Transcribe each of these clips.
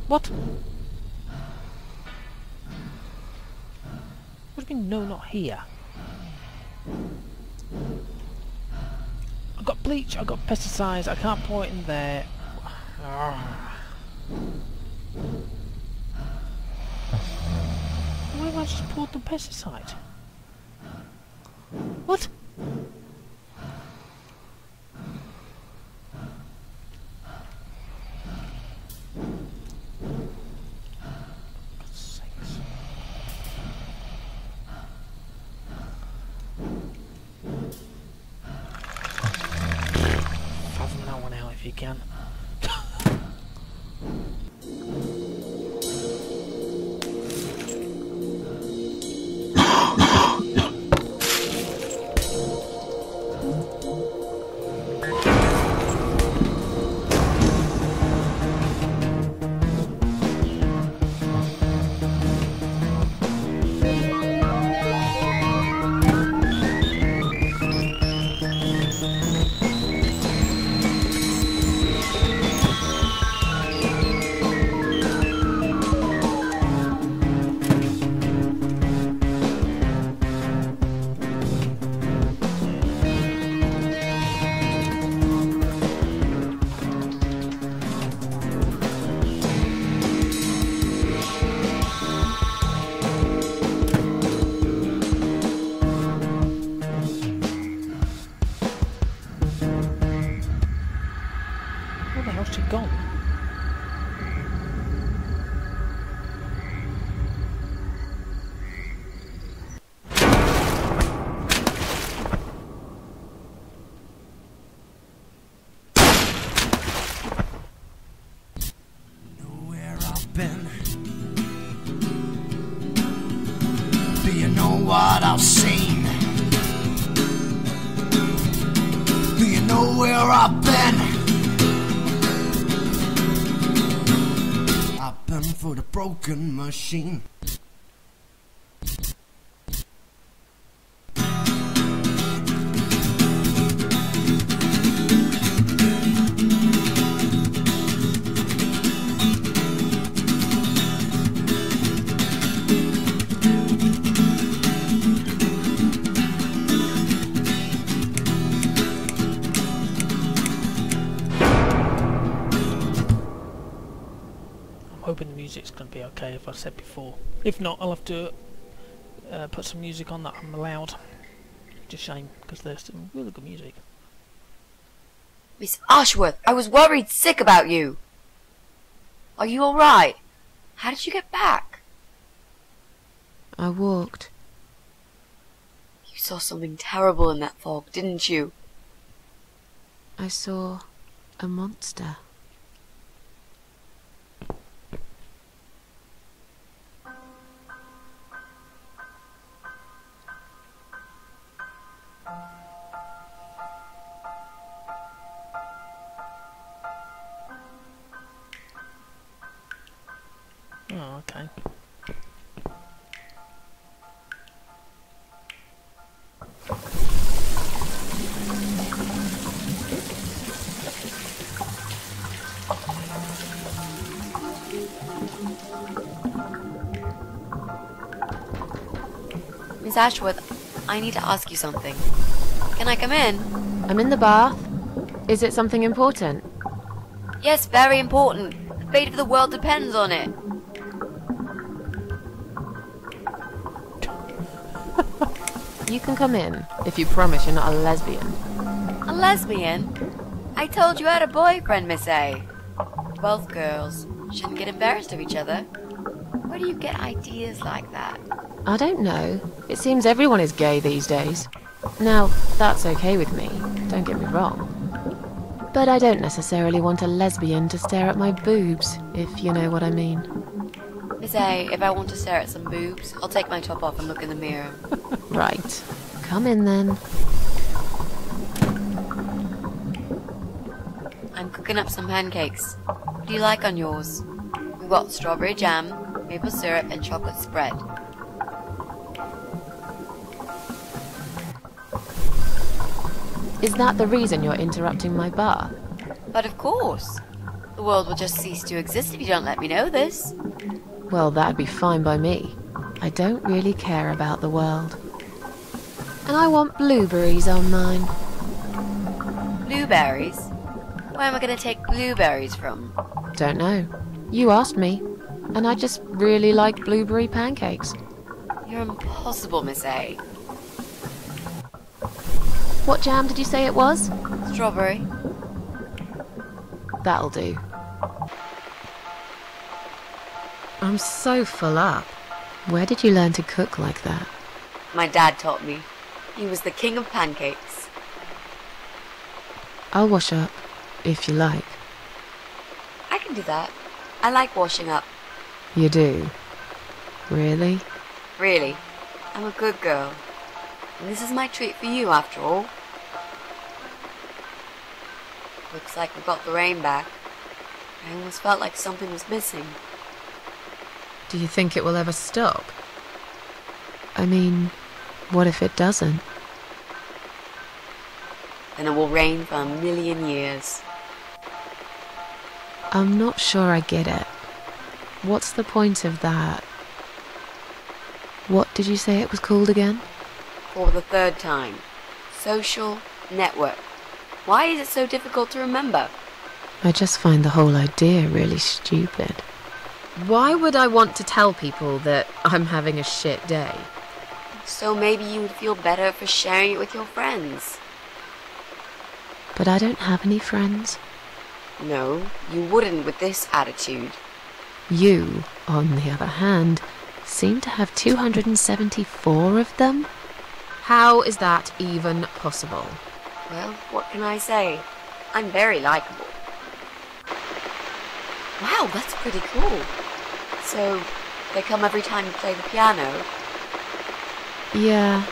What? What do you mean, no, not here? I've got bleach, I've got pesticides, I can't pour it in there. Why have I just poured the pesticide? What? God's sakes. Fathom that one out if you can. Where the hell's she gone? Know where I've been? Do you know what I've seen? Do you know where I've been? I've been for the broken machine. Hoping the music's going to be okay, if I said before. If not, I'll have to put some music on that I'm allowed. It's a shame, because there's some really good music. Miss Ashworth, I was worried sick about you. Are you alright? How did you get back? I walked. You saw something terrible in that fog, didn't you? I saw a monster. Oh, okay. Miss Ashworth, I need to ask you something. Can I come in? I'm in the bath. Is it something important? Yes, very important. The fate of the world depends on it. You can come in, if you promise you're not a lesbian. A lesbian? I told you I had a boyfriend, Miss A. Both girls shouldn't get embarrassed of each other. Where do you get ideas like that? I don't know. It seems everyone is gay these days. Now, that's okay with me, don't get me wrong. But I don't necessarily want a lesbian to stare at my boobs, if you know what I mean. Miss A, if I want to stare at some boobs, I'll take my top off and look in the mirror. Right. Come in then. I'm cooking up some pancakes. What do you like on yours? We've got strawberry jam, maple syrup, and chocolate spread. Is that the reason you're interrupting my bath? But of course. The world will just cease to exist if you don't let me know this. Well, that'd be fine by me. I don't really care about the world. And I want blueberries on mine. Blueberries? Where am I going to take blueberries from? Don't know. You asked me, and I just really like blueberry pancakes. You're impossible, Miss A. What jam did you say it was? Strawberry. That'll do. I'm so full up. Where did you learn to cook like that? My dad taught me. He was the king of pancakes. I'll wash up, if you like. I can do that. I like washing up. You do? Really? Really. I'm a good girl. And this is my treat for you, after all. Looks like we got the rain back. I almost felt like something was missing. Do you think it will ever stop? I mean, what if it doesn't? Then it will rain for 1,000,000 years. I'm not sure I get it. What's the point of that? What did you say it was called again? For the third time. Social network. Why is it so difficult to remember? I just find the whole idea really stupid. Why would I want to tell people that I'm having a shit day? So maybe you would feel better for sharing it with your friends. But I don't have any friends. No, you wouldn't with this attitude. You, on the other hand, seem to have 274 of them? How is that even possible? Well, what can I say? I'm very likable. Wow, that's pretty cool. So, they come every time you play the piano? Yeah,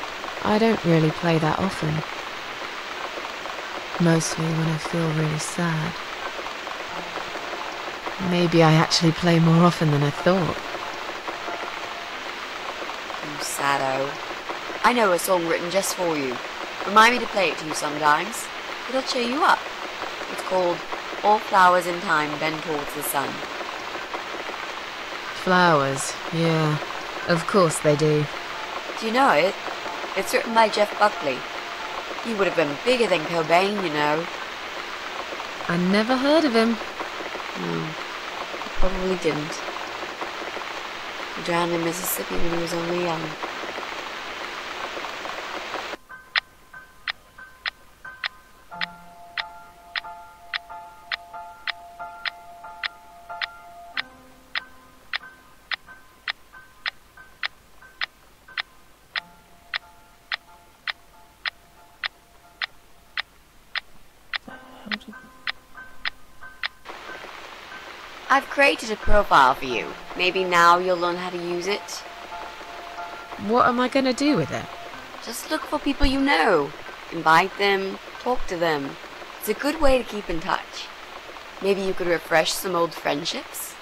I don't really play that often. Mostly when I feel really sad. Maybe I actually play more often than I thought. You saddo. I know a song written just for you. Remind me to play it to you sometimes. It'll cheer you up. It's called All Flowers in Time Bend Towards the Sun. Flowers, yeah. Of course they do. Do you know it? It's written by Jeff Buckley. He would have been bigger than Cobain, you know. I never heard of him. No, he probably didn't. He drowned in Mississippi when he was only young. I've created a profile for you. Maybe now you'll learn how to use it. What am I going to do with it? Just look for people you know. Invite them, talk to them. It's a good way to keep in touch. Maybe you could refresh some old friendships?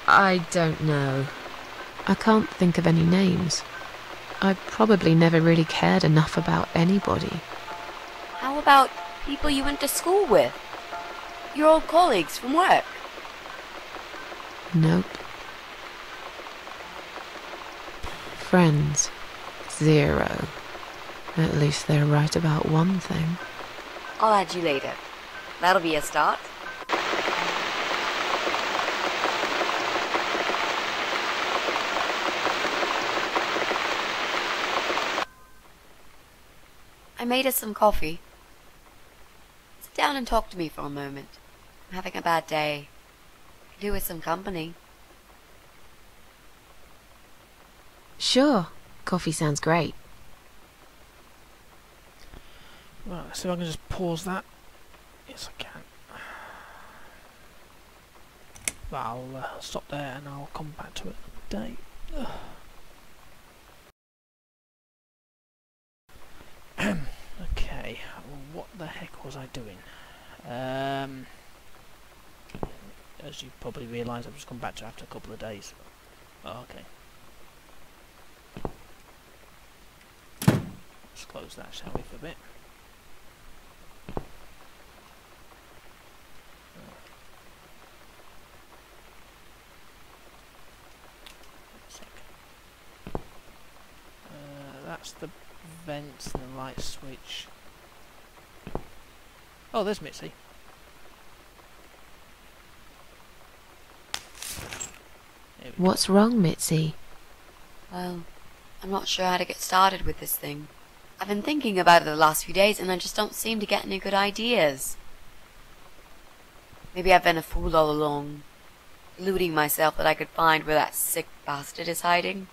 I don't know. I can't think of any names. I probably never really cared enough about anybody. How about people you went to school with? Your old colleagues from work? Nope. Friends. 0. At least they're right about one thing. I'll add you later. That'll be a start. I made us some coffee. Sit down and talk to me for a moment. I'm having a bad day. Could do with some company. Sure. Coffee sounds great. Right, let's see if I can just pause that. Yes, I can. But I'll stop there and I'll come back to it another day. Okay, what the heck was I doing? As you probably realise, I've just come back to it after a couple of days. Oh, okay. Let's close that, shall we, for a bit? That's the vents and the light switch. Oh, there's Mitzi. There we go. What's wrong, Mitzi? Well, I'm not sure how to get started with this thing. I've been thinking about it the last few days and I just don't seem to get any good ideas. Maybe I've been a fool all along, deluding myself that I could find where that sick bastard is hiding.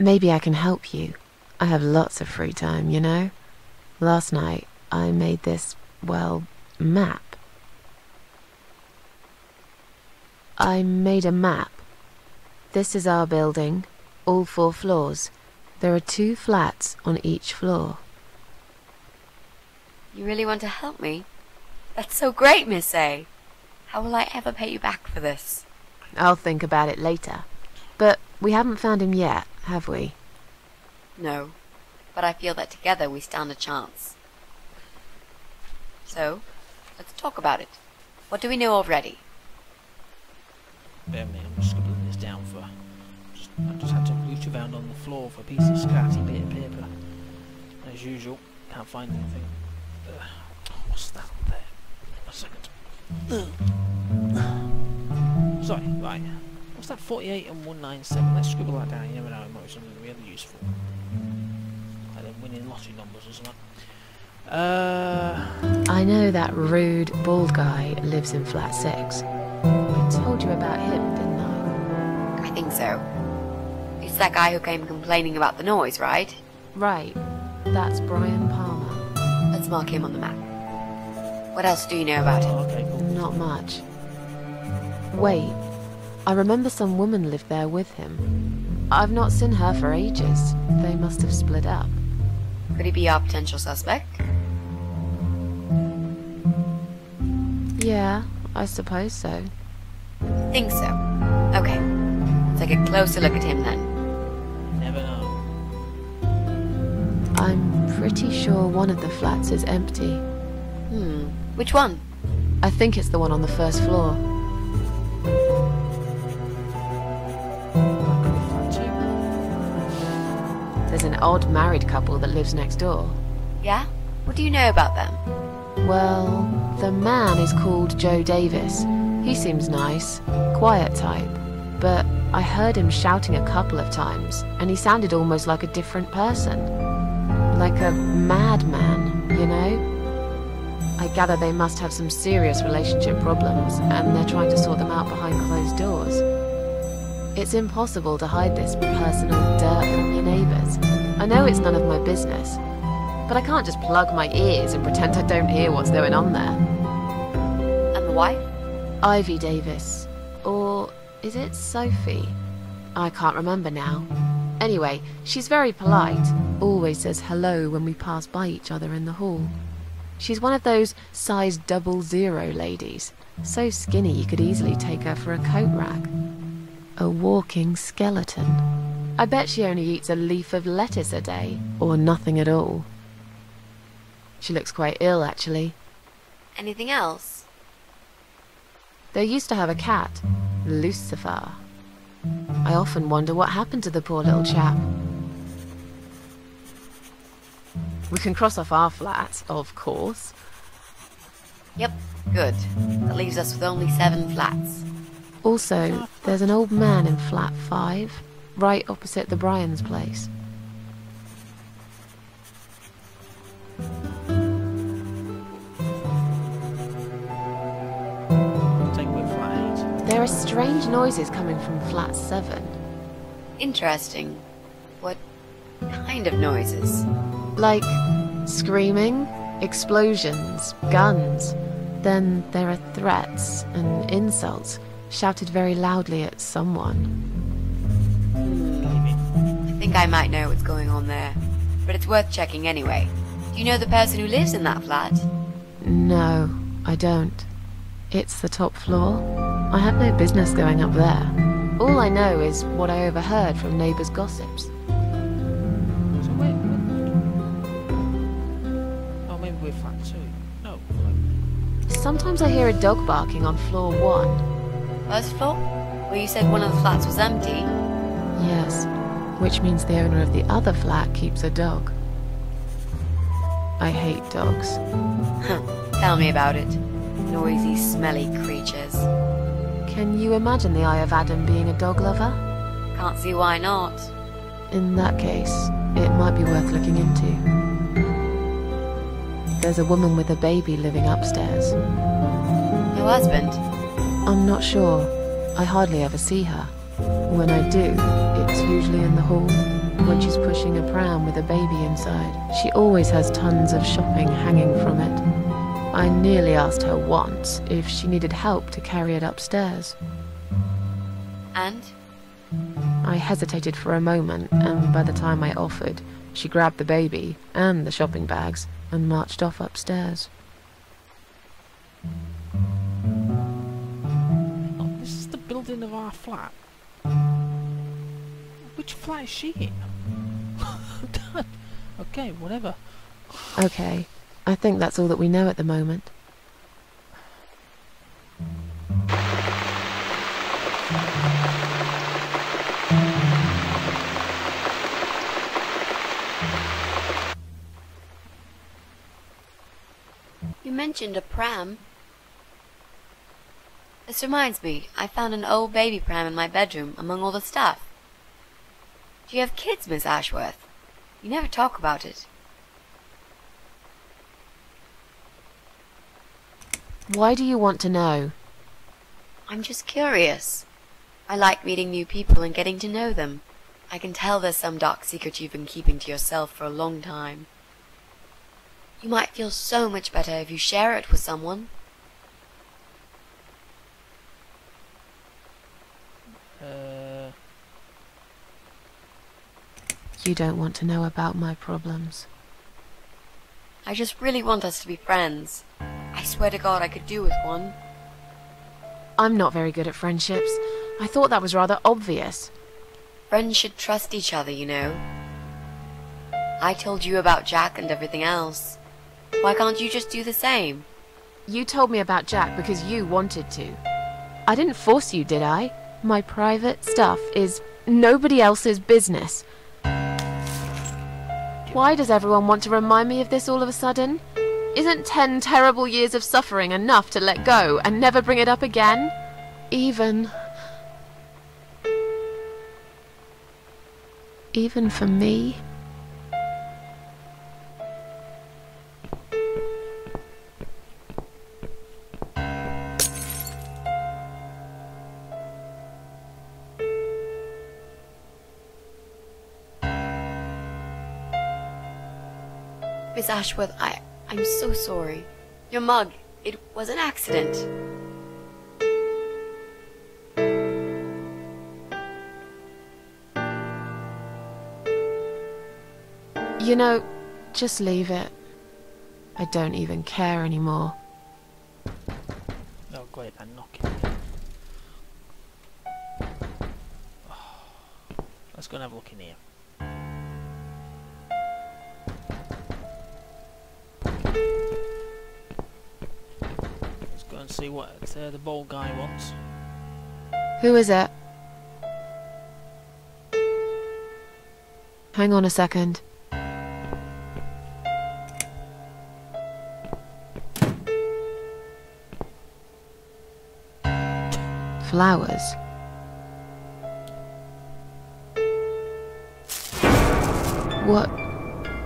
Maybe I can help you. I have lots of free time, you know? Last night, I made this, well, map. I made a map. This is our building, all 4 floors. There are 2 flats on each floor. You really want to help me? That's so great, Miss A. How will I ever pay you back for this? I'll think about it later. But we haven't found him yet, have we? No, but I feel that together we stand a chance. So, let's talk about it. What do we know already? Bear with me, I'm just scribbling this down for... I just had to reach around on the floor for a piece of scratty bit of paper. As usual, can't find anything. What's that there? A second. Sorry, right. What's that? 48 and 197. Let's scribble that down. You never know, it might be something really useful. Like them winning lottery numbers or something. I know that rude, bald guy lives in flat 6. I told you about him, didn't I? I think so. It's that guy who came complaining about the noise, right? Right. That's Brian Palmer. Let's mark him on the map. What else do you know about him? Oh, okay, cool. Not much. Wait. I remember some woman lived there with him. I've not seen her for ages. They must have split up. Could he be our potential suspect? Yeah, I suppose so. Think so. Okay. Let's take a closer look at him then. Never know. I'm pretty sure one of the flats is empty. Which one? I think it's the one on the first floor. That could be fun too. There's an odd married couple that lives next door. Yeah? What do you know about them? Well, the man is called Joe Davis. He seems nice, quiet type, but I heard him shouting a couple of times, and he sounded almost like a different person. Like a madman, you know? I gather they must have some serious relationship problems, and they're trying to sort them out behind closed doors. It's impossible to hide this personal dirt from your neighbours. I know it's none of my business, but I can't just plug my ears and pretend I don't hear what's going on there. And the wife? Ivy Davis. Or is it Sophie? I can't remember now. Anyway, she's very polite. Always says hello when we pass by each other in the hall. She's one of those size 00 ladies. So skinny you could easily take her for a coat rack. A walking skeleton. I bet she only eats a leaf of lettuce a day, or nothing at all. She looks quite ill, actually. Anything else? They used to have a cat, Lucifer. I often wonder what happened to the poor little chap. We can cross off our flat, of course. Yep, good. That leaves us with only 7 flats. Also, there's an old man in flat 5, right opposite the Bryans' place. Take with flat 8. There are strange noises coming from flat 7. Interesting. What kind of noises? Like screaming, explosions, guns. Then there are threats and insults, shouted very loudly at someone. I think I might know what's going on there, but it's worth checking anyway. Do you know the person who lives in that flat? No, I don't. It's the top floor. I have no business going up there. All I know is what I overheard from neighbours' gossips. So wait. Oh, maybe we're flat 2. No. Sometimes I hear a dog barking on floor 1. First floor? Well, you said one of the flats was empty. Yes, which means the owner of the other flat keeps a dog. I hate dogs. Tell me about it. Noisy, smelly creatures. Can you imagine the Eye of Adam being a dog lover? Can't see why not. In that case, it might be worth looking into. There's a woman with a baby living upstairs. Your husband? I'm not sure. I hardly ever see her. When I do, it's usually in the hall, when she's pushing a pram with a baby inside. She always has tons of shopping hanging from it. I nearly asked her once if she needed help to carry it upstairs. And? I hesitated for a moment, and by the time I offered, she grabbed the baby and the shopping bags and marched off upstairs. Oh, this is the building of our flat. Which flat is she in? Dad. Okay, whatever. Okay, I think that's all that we know at the moment. You mentioned a pram. This reminds me, I found an old baby pram in my bedroom among all the stuff. Do you have kids, Miss Ashworth? You never talk about it. Why do you want to know? I'm just curious. I like meeting new people and getting to know them. I can tell there's some dark secret you've been keeping to yourself for a long time. You might feel so much better if you share it with someone. You don't want to know about my problems. I just really want us to be friends. I swear to God I could do with one. I'm not very good at friendships. I thought that was rather obvious. Friends should trust each other, you know. I told you about Jack and everything else. Why can't you just do the same? You told me about Jack because you wanted to. I didn't force you, did I? My private stuff is nobody else's business. Why does everyone want to remind me of this all of a sudden? Isn't 10 terrible years of suffering enough to let go and never bring it up again? Even for me? Miss Ashworth, I'm so sorry. Your mug, it was an accident. You know, just leave it. I don't even care anymore. Oh great, they're knocking. Oh, let's go and have a look in here. Let's go and see what the bald guy wants. Who is it? Hang on a second. Flowers.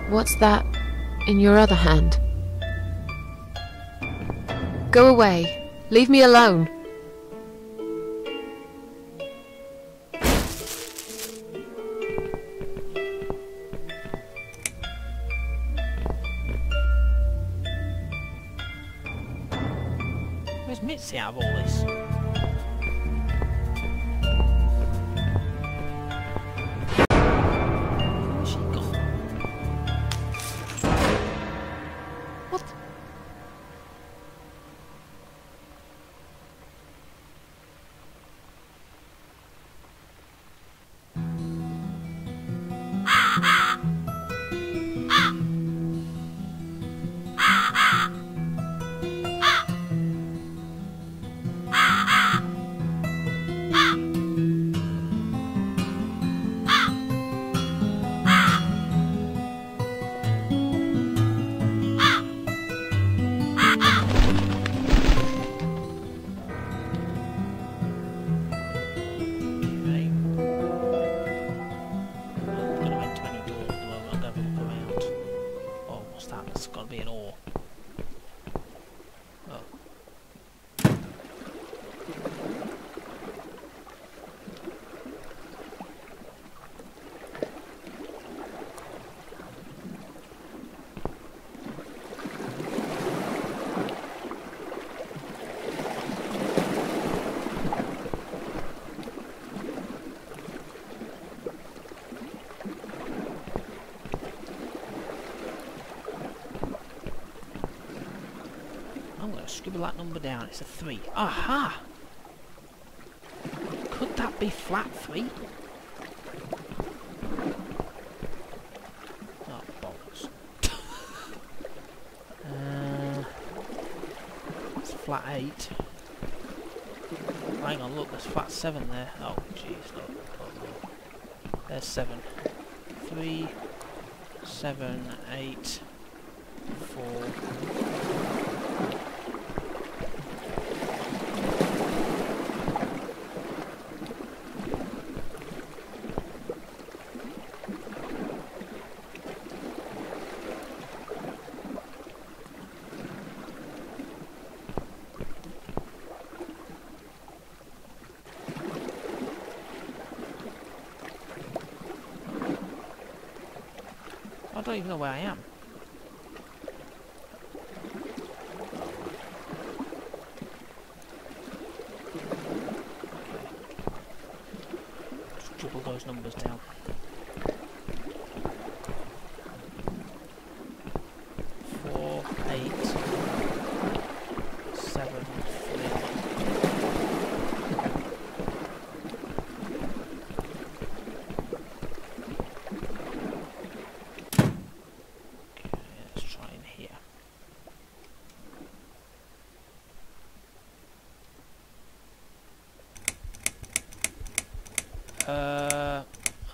What's that in your other hand? Go away. Leave me alone. Where's Mitzi out of all this? Where's she gone? What? I'm going to scribble that number down. It's a 3. Aha! Could that be flat 3? Oh, bollocks. It's flat 8. Hang on, look, there's flat 7 there. Oh, jeez, look. There's 7. 3, 7, 8, 4. I don't even know where I am. Just dribble those numbers down. 4, 8, 7, 3.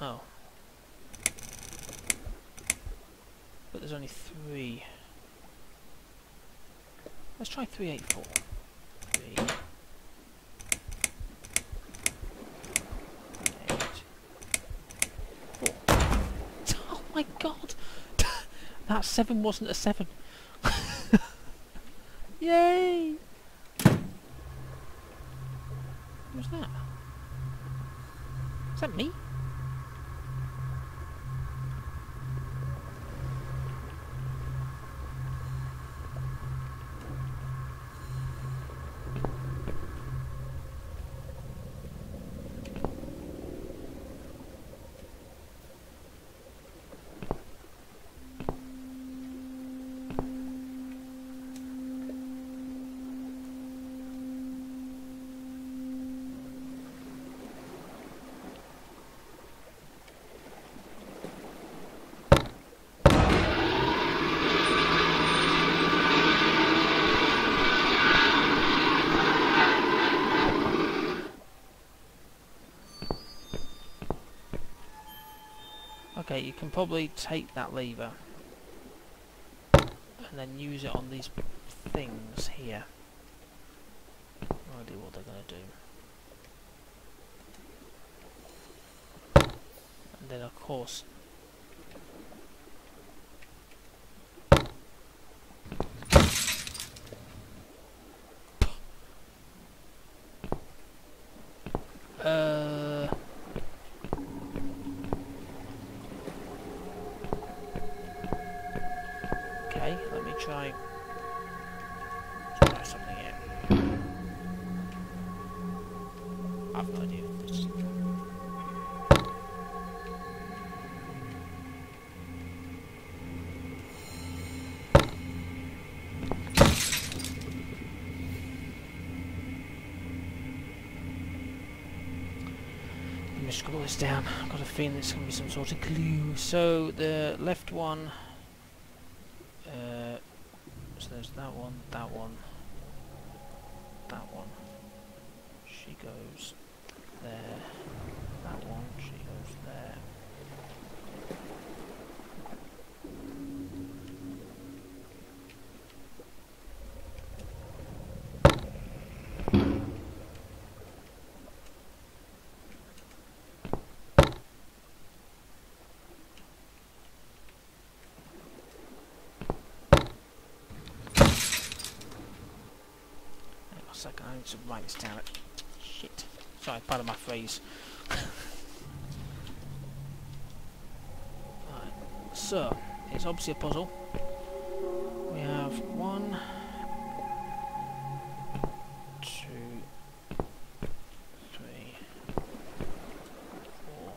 Oh. But there's only 3. Let's try 3, 8, 4. 3, 8, 4. Oh my god! That 7 wasn't a 7. Yay! Who's that? Is that me? Okay, you can probably take that lever and then use it on these things here. No idea what they're going to do. And then of course okay, let me try something here. I've no idea. Let me scribble this down. I've got a feeling it's going to be some sort of clue. So the left one. So there's that one, that one, that one. She goes there. That one, she goes there. Second, I need to write this down. Shit. Sorry, pardon my phrase. Right. So, it's obviously a puzzle. We have 1, 2, 3, 4,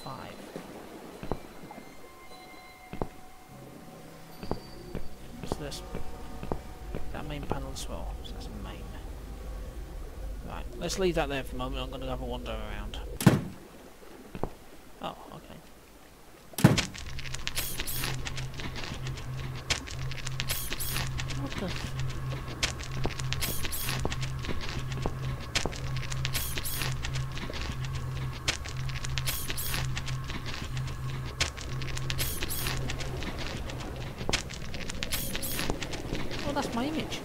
5. What's this? that main panel as well? So that's main. Right, let's leave that there for a moment. I'm going to have a wander around. Oh, okay. What the... Oh, that's my image.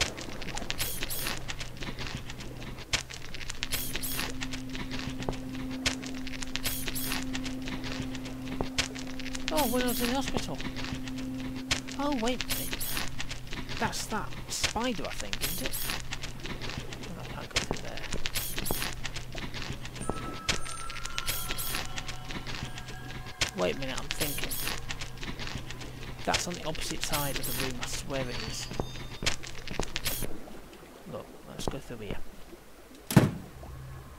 Oh, when I was in the hospital. Oh, wait a minute. That's that spider, I think, isn't it? Oh, I can't go through there. Wait a minute, I'm thinking. That's on the opposite side of the room, I swear it is. Look, let's go through here.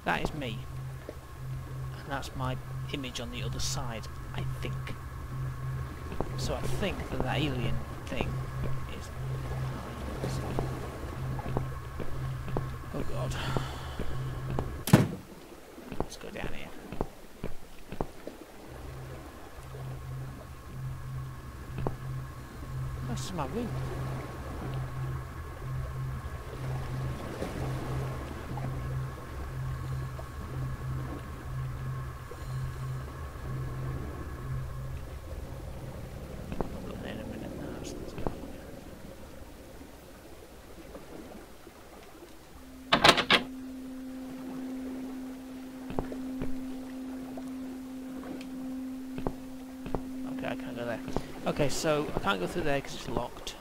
That is me. And that's my image on the other side, I think. So I think that that alien thing is... Oh god. Let's go down here. This is my room. I can't go there. Okay, so I can't go through there because it's locked.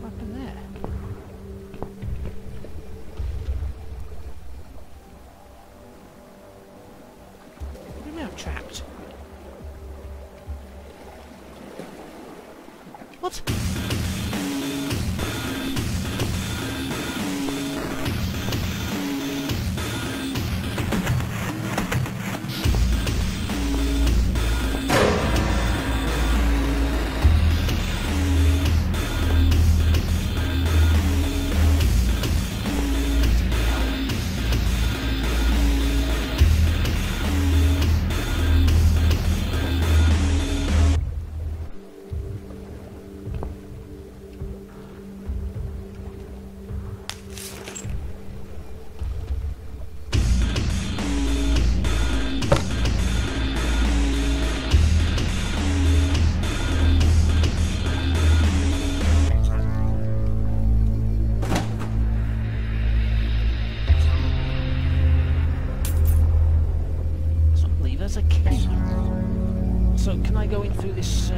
What happened there? What do you mean I'm trapped? What? There's a key. So can I go in through this